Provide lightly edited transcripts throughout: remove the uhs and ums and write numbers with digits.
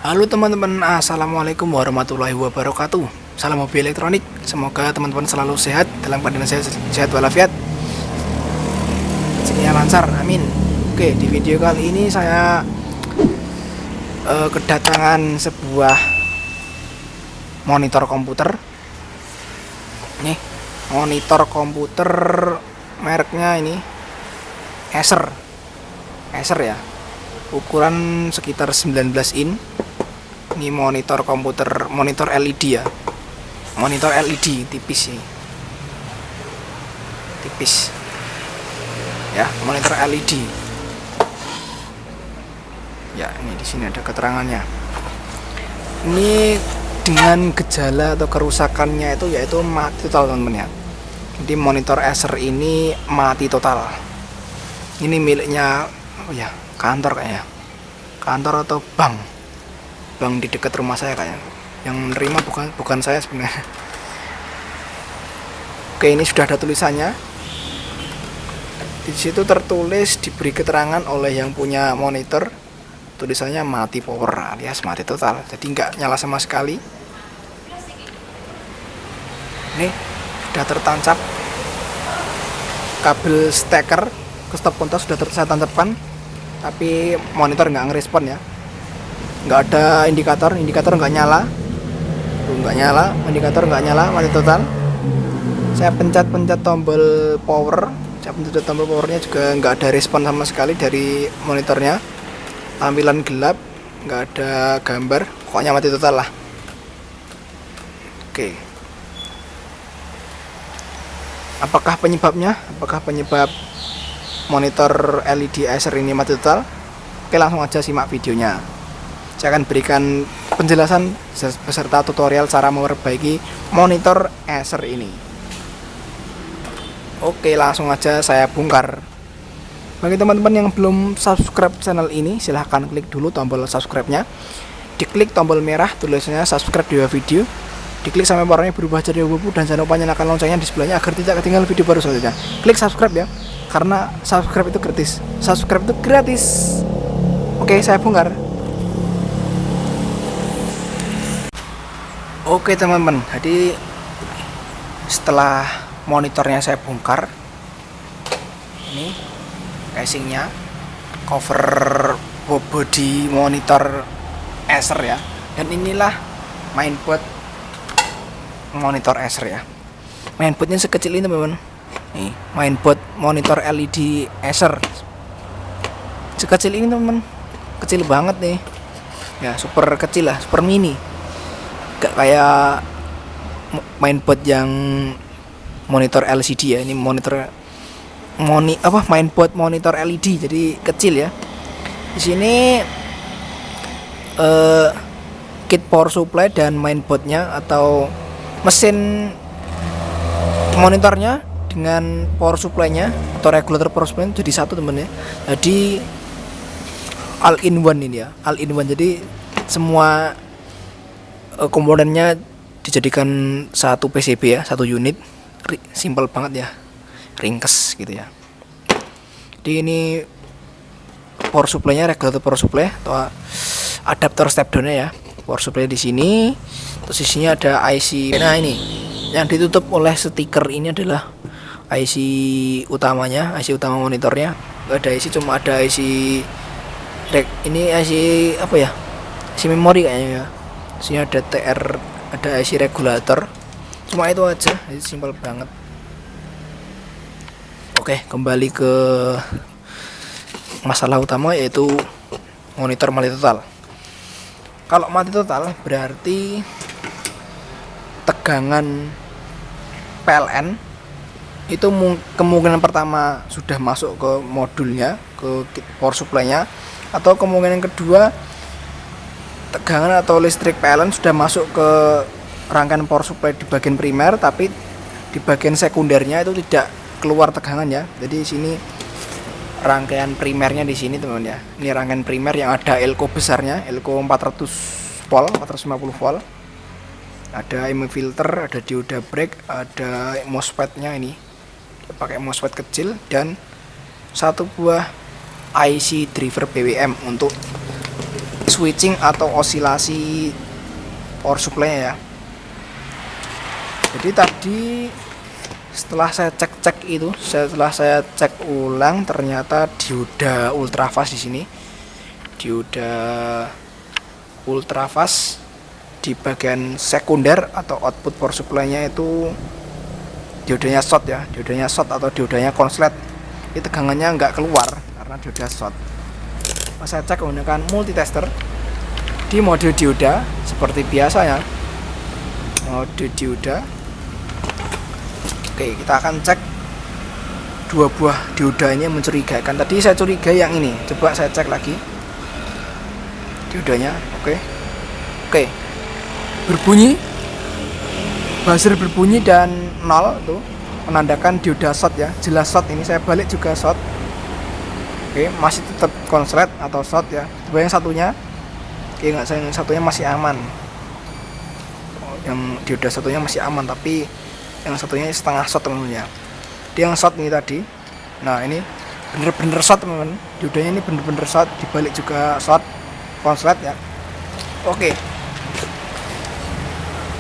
Halo teman-teman, assalamualaikum warahmatullahi wabarakatuh. Salam hobi elektronik. Semoga teman-teman selalu sehat dalam keadaan sehat walafiat. Rezekinya lancar, amin. Oke, di video kali ini saya kedatangan sebuah monitor komputer. Nih, monitor komputer mereknya ini Acer ya. Ukuran sekitar 19 in. Ini monitor komputer, monitor LED ya. Monitor LED tipis sih. Tipis. Ya, monitor LED. Ya, ini di sini ada keterangannya. Ini dengan gejala atau kerusakannya itu yaitu mati total, teman-teman ya. Jadi monitor Acer ini mati total. Ini miliknya ya, kantor kayaknya. Kantor atau bank di dekat rumah saya kayaknya. Yang menerima bukan saya sebenarnya. Oke, ini sudah ada tulisannya. Di situ tertulis, diberi keterangan oleh yang punya monitor, tulisannya mati power alias mati total. Jadi nggak nyala sama sekali. Ini sudah tertancap kabel steker ke stop kontak, sudah saya tancapkan, tapi monitor nggak ngerespon ya. Nggak ada indikator nggak nyala, indikator nggak nyala, mati total. Saya pencet tombol power, powernya juga nggak ada respon sama sekali dari monitornya. Tampilan gelap, nggak ada gambar, pokoknya mati total lah. Oke, apakah penyebabnya? Apakah penyebab monitor LED Acer ini mati total? Oke, langsung aja simak videonya. Saya akan berikan penjelasan beserta tutorial cara memperbaiki monitor Acer ini. Oke, langsung aja saya bongkar. Bagi teman-teman yang belum subscribe channel ini, silahkan klik dulu tombol subscribe-nya. Diklik tombol merah tulisannya subscribe di bawah video. Diklik sampai warnanya berubah jadi abu-abu dan jangan lupa nyalakan loncengnya di sebelahnya agar tidak ketinggalan video baru selanjutnya. Klik subscribe ya, karena subscribe itu gratis. Subscribe itu gratis. Oke, saya bongkar. Oke teman-teman, jadi setelah monitornya saya bongkar, ini casingnya, cover body monitor Acer ya, dan inilah mainboard monitor Acer ya. Mainboardnya sekecil ini teman-teman. Nih, mainboard monitor LED Acer sekecil ini teman-teman, kecil banget nih ya, super kecil lah, super mini. Gak kayak mainboard yang monitor LCD ya. Ini mainboard monitor LED, jadi kecil ya. Di sini kit power supply dan mainboardnya atau mesin monitornya dengan power supply-nya atau regulator power supply jadi satu temen ya. Jadi all in one ini ya, all in one. Jadi semua komponennya dijadikan satu PCB ya, satu unit. Simple banget ya, ringkes gitu ya. Jadi ini power supply-nya, regulator power supply atau adapter step down ya. Power supply di sini. Terus di sini ada IC. Nah, ini yang ditutup oleh stiker ini adalah IC utamanya, IC utama monitornya. Gak ada IC, cuma ada IC ini IC apa ya? IC memori kayaknya ya. Sini ada TR, ada IC regulator. Cuma itu aja, jadi simpel banget. Oke, kembali ke masalah utama, yaitu monitor mati total. Kalau mati total berarti tegangan PLN itu kemungkinan pertama sudah masuk ke modulnya, ke power supply-nya, atau kemungkinan kedua tegangan atau listrik PLN sudah masuk ke rangkaian power supply di bagian primer, tapi di bagian sekundernya itu tidak keluar tegangan ya. Jadi di sini rangkaian primernya di sini teman-teman ya. Ini rangkaian primer yang ada elko besarnya, elko 400 volt, 450 volt. Ada MV filter, ada dioda break, ada MOSFET-nya ini. Pakai MOSFET kecil dan satu buah IC driver BWM untuk switching atau osilasi power supply ya. Jadi tadi setelah saya cek ulang, ternyata dioda ultrafast di sini, dioda ultrafast di bagian sekunder atau output power supply-nya itu diodanya short ya, diodanya short atau diodanya konslet. Ini tegangannya nggak keluar karena dioda short. Pas saya cek menggunakan multitester di mode dioda seperti biasa ya, mode dioda. Oke, kita akan cek dua buah dioda ini mencurigakan. Tadi saya curigai yang ini, coba saya cek lagi diodanya. Oke, berbunyi, buzzer berbunyi dan 0 tuh menandakan dioda short ya, jelas short. Ini saya balik juga short. Oke, masih tetap konslet atau short ya. Coba yang satunya, oke, nggak, yang satunya masih aman. Yang dioda satunya masih aman, tapi yang satunya setengah short teman-teman ya. Dia yang short ini tadi. Nah, ini bener-bener short teman-teman. Diodanya ini bener-bener short, dibalik juga short, konslet ya. Oke.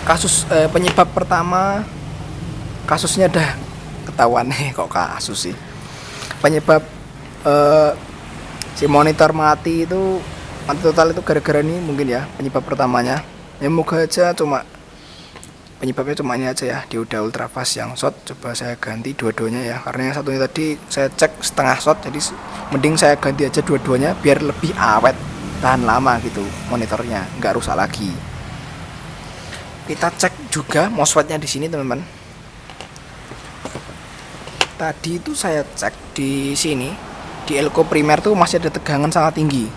Kasus penyebab pertama, kasusnya udah ketahuan nih, kok kasus sih. Penyebab si monitor mati total itu gara-gara ini mungkin ya, penyebab pertamanya. Ya moga aja penyebabnya cuma ini aja ya, dioda ultrafast yang short. Coba saya ganti dua-duanya ya, karena yang satunya tadi saya cek setengah short, jadi mending saya ganti aja dua-duanya biar lebih awet, tahan lama gitu monitornya, nggak rusak lagi. Kita cek juga MOSFET-nya di sini teman-teman. Tadi itu saya cek di sini, di elko primer tuh masih ada tegangan sangat tinggi.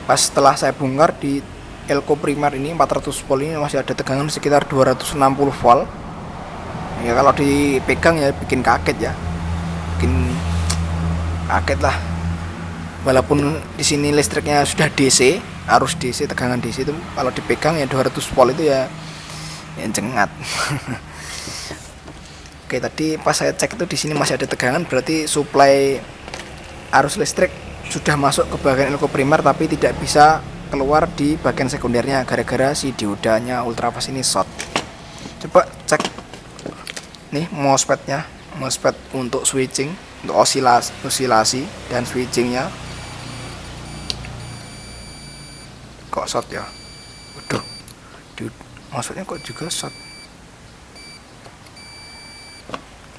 Pas setelah saya bongkar di elko primer ini 400 volt ini masih ada tegangan sekitar 260 volt. Ya kalau dipegang ya bikin kaget ya, bikin kaget lah. Walaupun di sini listriknya sudah DC, arus DC, tegangan DC itu kalau dipegang ya 200 volt itu ya cengat. Oke, tadi pas saya cek itu di sini masih ada tegangan, berarti suplai arus listrik sudah masuk ke bagian elko primer tapi tidak bisa keluar di bagian sekundernya gara-gara si diodanya ultrafast ini short. Coba cek nih MOSFET-nya, MOSFET untuk switching, untuk osilasi dan switchingnya. Kok short ya? Waduh, MOSFET-nya kok juga short.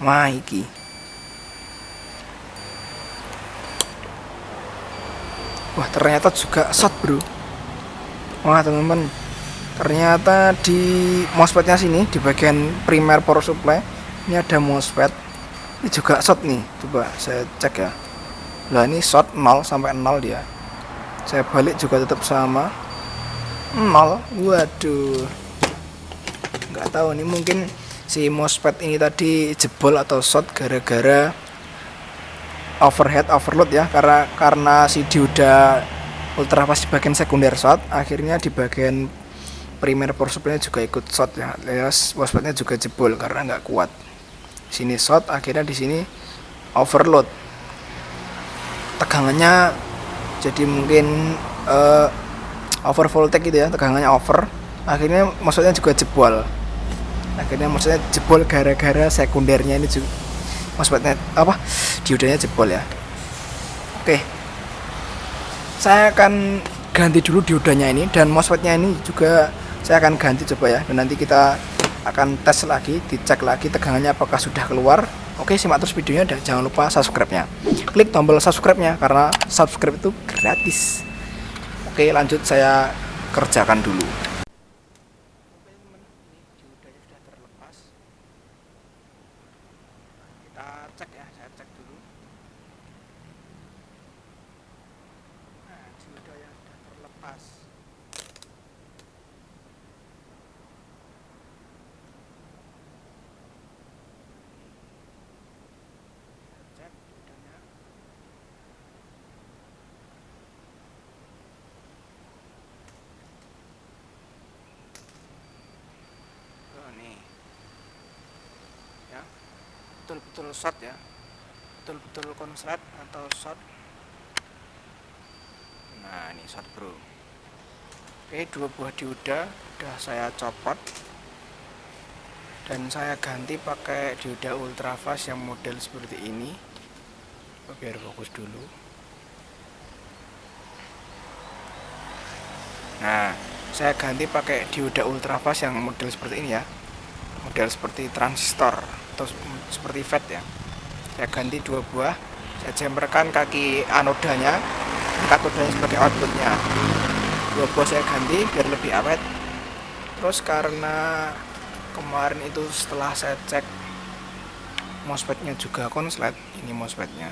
Wah, iki wah, ternyata juga short bro. Wah teman-teman, ternyata di MOSFET-nya sini di bagian primer power supply ini ada MOSFET, ini juga short nih. Coba saya cek ya. Lah ini short 0 sampai 0 dia. Saya balik juga tetap sama 0. Waduh, nggak tahu nih, mungkin si MOSFET ini tadi jebol atau short gara-gara overload ya, karena si dioda ultrafast di bagian sekunder short, akhirnya di bagian primer power supply juga ikut short ya. MOSFET-nya juga jebol karena nggak kuat. Sini short, akhirnya di sini overload. Tegangannya jadi mungkin over voltage gitu ya, tegangannya over. Akhirnya MOSFET-nya juga jebol. Gara-gara sekundernya ini juga MOSFET-nya diodanya jebol ya. Oke, saya akan ganti dulu diodanya ini, dan MOSFET-nya ini juga saya akan ganti coba ya, dan nanti kita akan tes lagi, dicek lagi tegangannya apakah sudah keluar. Oke, simak terus videonya dan jangan lupa subscribe-nya. Klik tombol subscribe-nya karena subscribe itu gratis. Oke, lanjut saya kerjakan dulu. Cek ya, saya cek dulu. Nah, dioda yang sudah terlepas. Saya cek diodanya. Oh, nih. Ya. Betul-betul short ya, betul-betul konslet atau short. Nah ini short bro, Oke, 2 buah dioda udah saya copot dan saya ganti pakai dioda ultrafast yang model seperti ini. Biar fokus dulu. Nah, saya ganti pakai dioda ultrafast yang model seperti ini ya, model seperti transistor atau seperti FET ya. Saya ganti 2 buah, saya jemperkan kaki anodanya, katodanya sebagai outputnya. 2 buah saya ganti biar lebih awet. Terus karena kemarin itu setelah saya cek MOSFET-nya juga konslet, ini MOSFET-nya.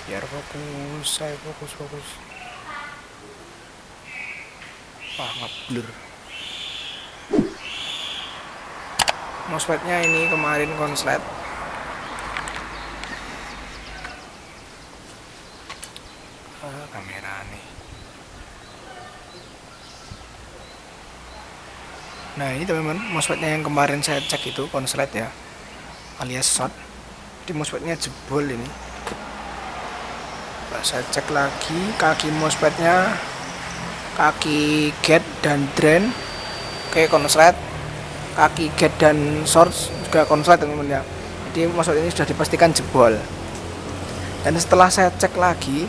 Biar fokus, saya fokus. Wah, ngeblur. MOSFET-nya ini kemarin konslet. Kamera nih. Nah, ini teman-teman, MOSFET-nya yang kemarin saya cek itu konslet ya, alias short. Jadi MOSFET-nya jebol ini. Nah, saya cek lagi kaki MOSFET-nya, kaki gate dan drain kayak konslet, kaki gate dan source juga konslet teman-teman ya. Jadi MOSFET ini sudah dipastikan jebol. Dan setelah saya cek lagi,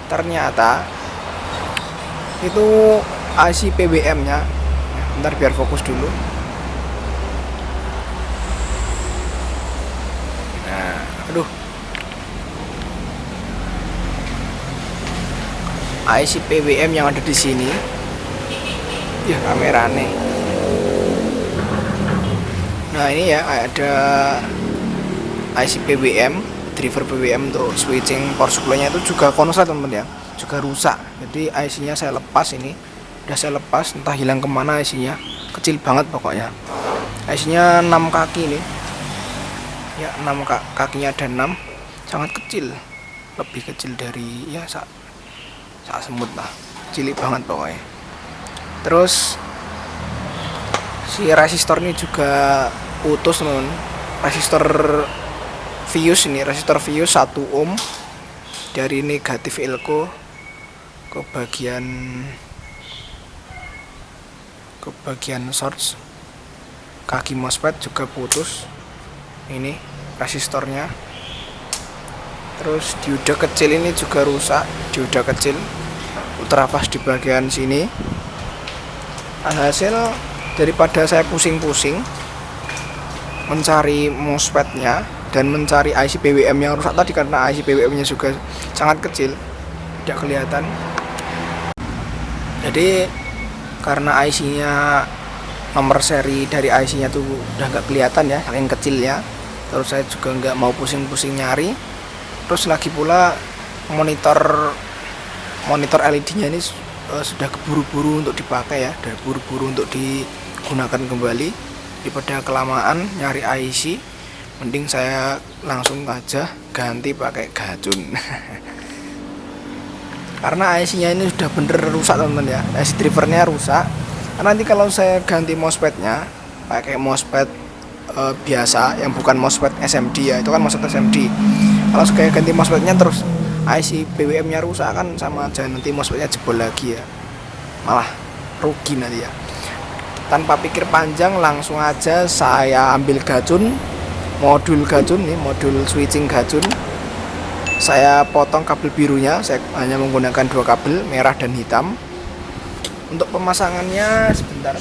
ternyata itu IC PWM-nya. Bentar biar fokus dulu. Nah, aduh. IC PWM yang ada di sini. Ya, kamera nih. Nah, ini ya ada IC PWM, driver PWM untuk switching power supply-nya itu juga konslet teman-teman ya, juga rusak. Jadi IC-nya saya lepas ini. Udah saya lepas, entah hilang kemana IC-nya, kecil banget pokoknya. IC-nya 6 kaki nih ya, 6 kakinya ada 6, sangat kecil, lebih kecil dari ya sak semut lah, cilik banget pokoknya. Terus si resistor ini juga putus teman, resistor fuse ini, resistor fuse 1 ohm dari negatif elko ke bagian source. Kaki MOSFET juga putus ini resistornya. Terus dioda kecil ini juga rusak, dioda kecil ultrafast di bagian sini. Alhasil daripada saya pusing-pusing mencari MOSFET-nya dan mencari IC PWM yang rusak tadi, karena IC PWM-nya juga sangat kecil, tidak kelihatan. Jadi karena IC-nya, nomor seri dari IC-nya tuh udah nggak kelihatan ya, saking kecilnya. Terus saya juga nggak mau pusing-pusing nyari. Terus lagi pula monitor LED-nya ini sudah keburu-buru untuk dipakai ya, dan buru-buru untuk digunakan kembali. Daripada kelamaan nyari IC, mending saya langsung aja ganti pakai gacun. Karena IC-nya ini sudah bener rusak teman-teman ya, IC drivernya rusak. Karena nanti kalau saya ganti MOSFET-nya pakai MOSFET biasa yang bukan MOSFET SMD ya, itu kan MOSFET SMD. Kalau saya ganti MOSFET-nya terus IC PWM-nya rusak, kan sama aja, nanti MOSFET-nya jebol lagi ya, malah rugi nanti ya. Tanpa pikir panjang langsung aja saya ambil gacun, modul gacun nih, modul switching gacun. Saya potong kabel birunya, saya hanya menggunakan 2 kabel, merah dan hitam. Untuk pemasangannya sebentar.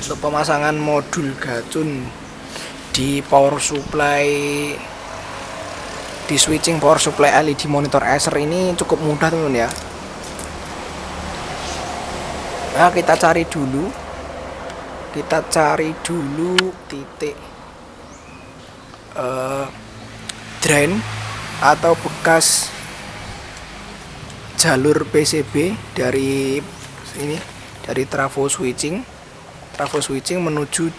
Untuk pemasangan modul gacun di power supply, di switching power supply LED monitor Acer ini cukup mudah teman-teman ya. Nah, kita cari dulu titik drain atau bekas jalur PCB dari ini, dari trafo switching menuju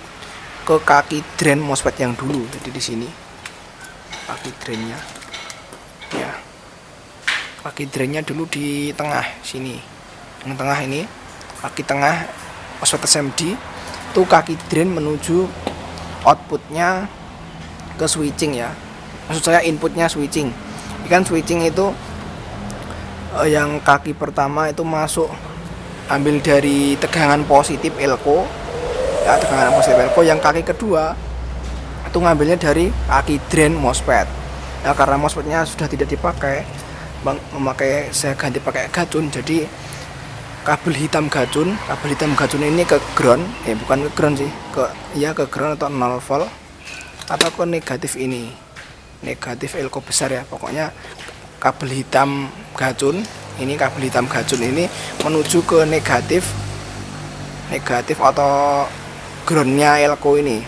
ke kaki drain MOSFET yang dulu. Jadi di sini kaki drainnya ya, kaki drainnya dulu di tengah sini, yang tengah ini kaki tengah MOSFET SMD. Itu kaki drain menuju outputnya ke switching ya. Maksud saya inputnya switching. Kan switching itu yang kaki pertama itu masuk ambil dari tegangan positif elko ya, tegangan positif elko. Yang kaki kedua itu ngambilnya dari kaki drain MOSFET. Nah, karena MOSFET-nya sudah tidak dipakai, saya ganti pakai gacun. Jadi kabel hitam gacun ini ke ground, bukan ke ground sih, ke ground atau 0 volt atau ke negatif ini, negatif elko besar ya. Pokoknya kabel hitam gacun ini menuju ke negatif atau groundnya elko ini.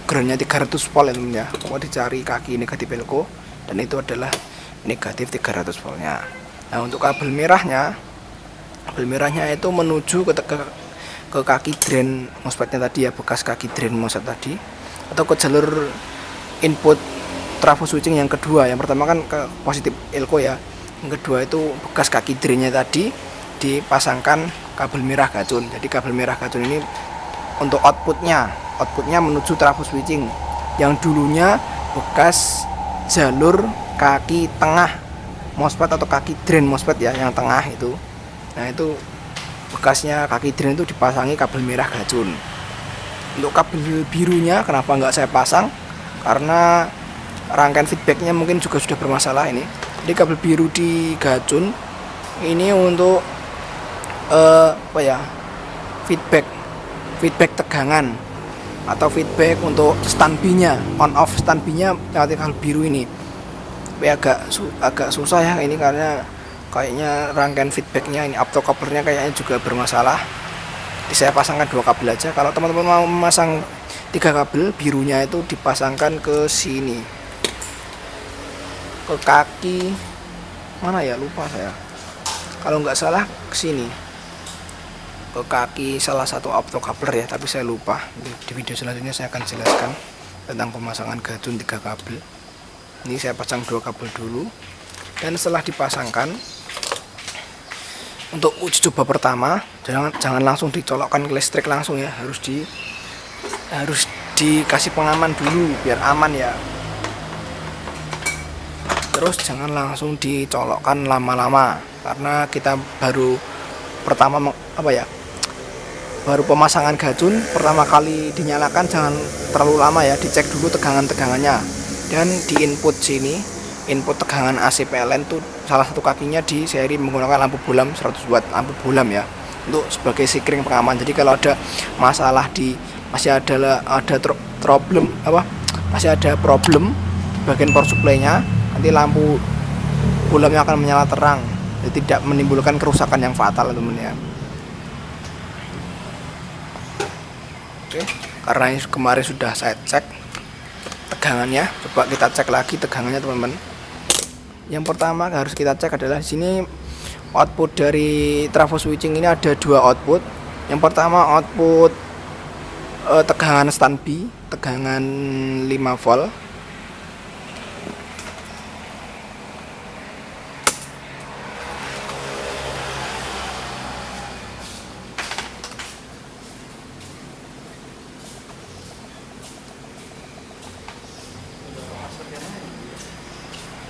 Groundnya 300 volt ya. Mau dicari kaki negatif elko dan itu adalah negatif 300 voltnya. Nah, untuk kabel merahnya itu menuju ke kaki drain MOSFET-nya tadi ya, bekas kaki drain MOSFET tadi, atau ke jalur input trafo switching yang kedua. Yang pertama kan ke positif elko ya, yang kedua itu bekas kaki drainnya tadi dipasangkan kabel merah gacun. Jadi kabel merah gacun ini untuk outputnya menuju trafo switching yang dulunya bekas jalur kaki tengah MOSFET atau kaki drain MOSFET ya, yang tengah itu. Nah, itu bekasnya kaki drain itu dipasangi kabel merah gacun. Untuk kabel birunya kenapa nggak saya pasang? Karena rangkaian feedbacknya mungkin juga sudah bermasalah ini. Jadi kabel biru di gacun ini untuk feedback tegangan atau feedback untuk standby-nya, on off standby-nya lewat kabel biru ini. Tapi agak susah ya ini, karena kayaknya rangkaian feedbacknya ini optocouplernya kayaknya juga bermasalah. Jadi saya pasangkan 2 kabel aja. Kalau teman-teman mau memasang 3 kabel, birunya itu dipasangkan ke sini, ke kaki mana ya, lupa saya. Kalau nggak salah ke sini, ke kaki salah satu optocoupler ya, tapi saya lupa. Di video selanjutnya saya akan jelaskan tentang pemasangan gacun 3 kabel. Ini saya pasang 2 kabel dulu, dan setelah dipasangkan, untuk uji coba pertama jangan langsung dicolokkan ke listrik langsung ya, harus dikasih pengaman dulu biar aman ya. Terus jangan langsung dicolokkan lama-lama, karena kita baru pemasangan gacun pertama kali dinyalakan, jangan terlalu lama ya, dicek dulu tegangannya. Dan di input sini, input tegangan AC PLN tuh salah satu kakinya di seri menggunakan lampu bohlam 100 watt, lampu bohlam ya, untuk sebagai sikring pengaman. Jadi kalau ada masalah masih ada problem bagian power supply-nya, nanti lampu bohlamnya akan menyala terang, jadi tidak menimbulkan kerusakan yang fatal teman ya. Oke, karena ini kemarin sudah saya cek tegangannya, coba kita cek lagi tegangannya teman-teman. Yang pertama harus kita cek adalah di sini output dari trafo switching ini ada 2 output. Yang pertama output tegangan standby, tegangan 5 volt.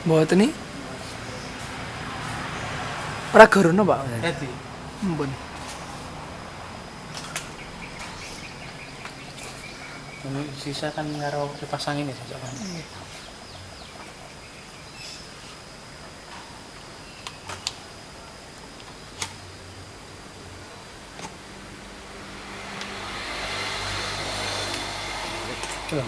Buat ini Pragorono Pak. Tadi. Ampun. Ini sisa kan ngaro dipasang ini saja kan. Coba.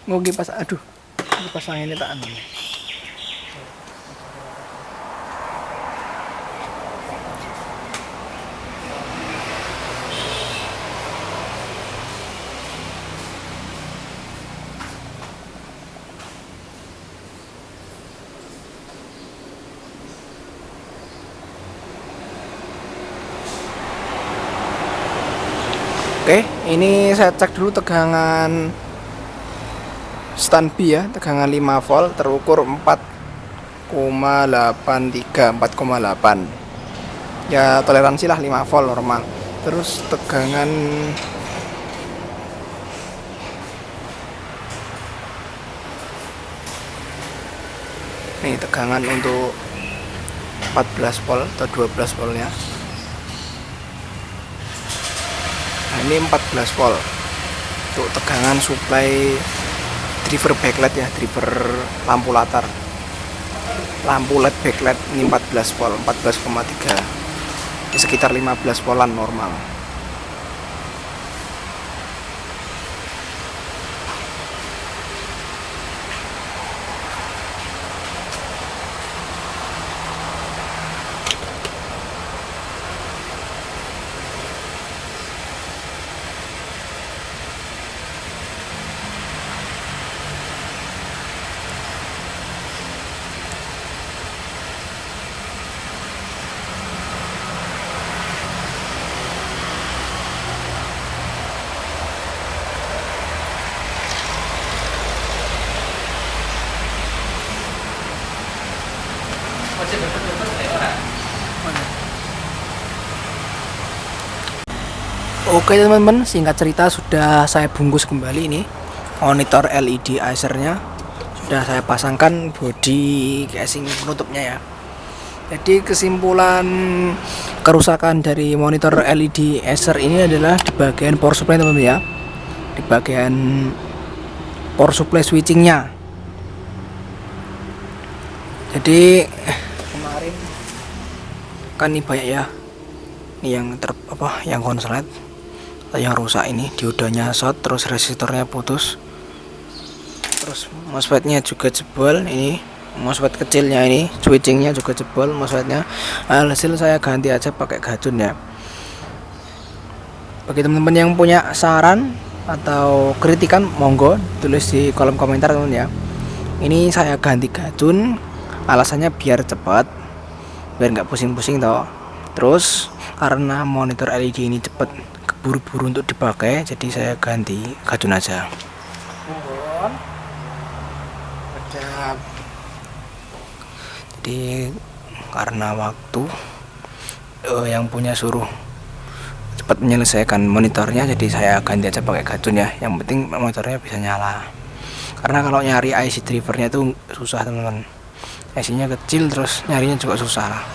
Ngogi pas, aduh, pasang ini tak anu. Oke, ini saya cek dulu tegangan standby ya, tegangan 5 volt terukur 4 4,8 ya, toleransi lah 5 volt normal. Terus tegangan nih, tegangan untuk 14 volt atau 12 voltnya. Nah, ini 14 volt untuk tegangan supply driver backlight ya, driver lampu latar, lampu LED backlight. Ini 14 volt, 14,3, di sekitar 15 voltan normal. Oke teman-teman, singkat cerita sudah saya bungkus kembali ini monitor LED Acer-nya. Sudah saya pasangkan body casing penutupnya ya. Jadi kesimpulan kerusakan dari monitor LED Acer ini adalah di bagian power supply teman-teman ya, di bagian power supply switchingnya. Jadi kemarin kan ini banyak ya, ini yang konslet atau yang rusak, ini diodanya short, terus resistornya putus, terus MOSFET-nya juga jebol. Ini MOSFET kecilnya, ini switchingnya juga jebol MOSFET-nya. Hasil saya ganti aja pakai gajun ya. Bagi teman-teman yang punya saran atau kritikan, monggo tulis di kolom komentar teman ya. Ini saya ganti gajun, alasannya biar cepat, biar nggak pusing-pusing toh. Terus karena monitor LED ini cepet buru-buru untuk dipakai, jadi saya ganti gajun aja. Jadi karena waktu yang punya suruh cepat menyelesaikan monitornya, jadi saya ganti aja pakai gajun ya. Yang penting monitornya bisa nyala, karena kalau nyari IC drivernya itu susah teman-teman. IC-nya kecil, terus nyarinya juga susah.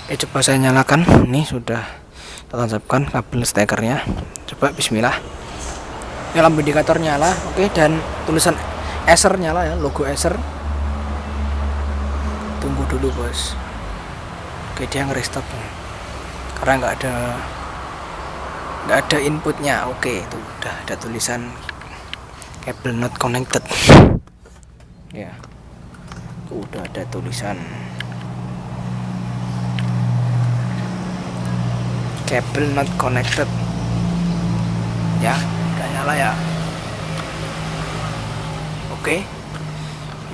Coba saya nyalakan. Ini sudah tancapkan kabel stekernya. Coba bismillah. Ya, lampu indikator nyala. Oke, dan tulisan Acer nyala ya, logo Acer. Tunggu dulu bos. Oke, dia nge-restart karena nggak ada inputnya. Oke, itu udah ada tulisan cable not connected ya, itu udah ada tulisan cable not connected ya, udah nyala ya. Oke,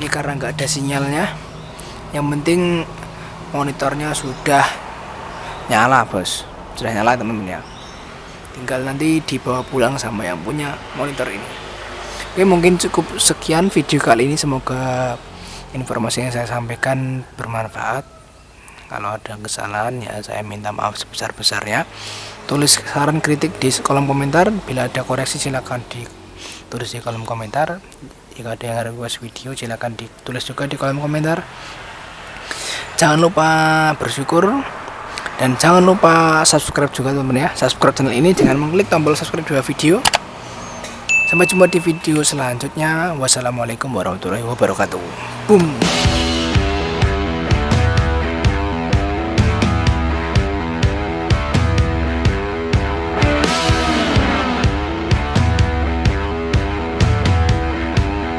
ini karena nggak ada sinyalnya, yang penting monitornya sudah nyala bos, sudah nyala teman-teman ya. Tinggal nanti dibawa pulang sama yang punya monitor ini. Oke, mungkin cukup sekian video kali ini, semoga informasi yang saya sampaikan bermanfaat. Kalau ada kesalahan ya saya minta maaf sebesar-besarnya. Tulis saran kritik di kolom komentar. Bila ada koreksi silakan ditulis di kolom komentar. Jika ada yang request video silakan ditulis juga di kolom komentar. Jangan lupa bersyukur dan jangan lupa subscribe juga teman-teman ya. Subscribe channel ini dengan mengklik tombol subscribe di bawah video. Sampai jumpa di video selanjutnya. Wassalamualaikum warahmatullahi wabarakatuh. Boom.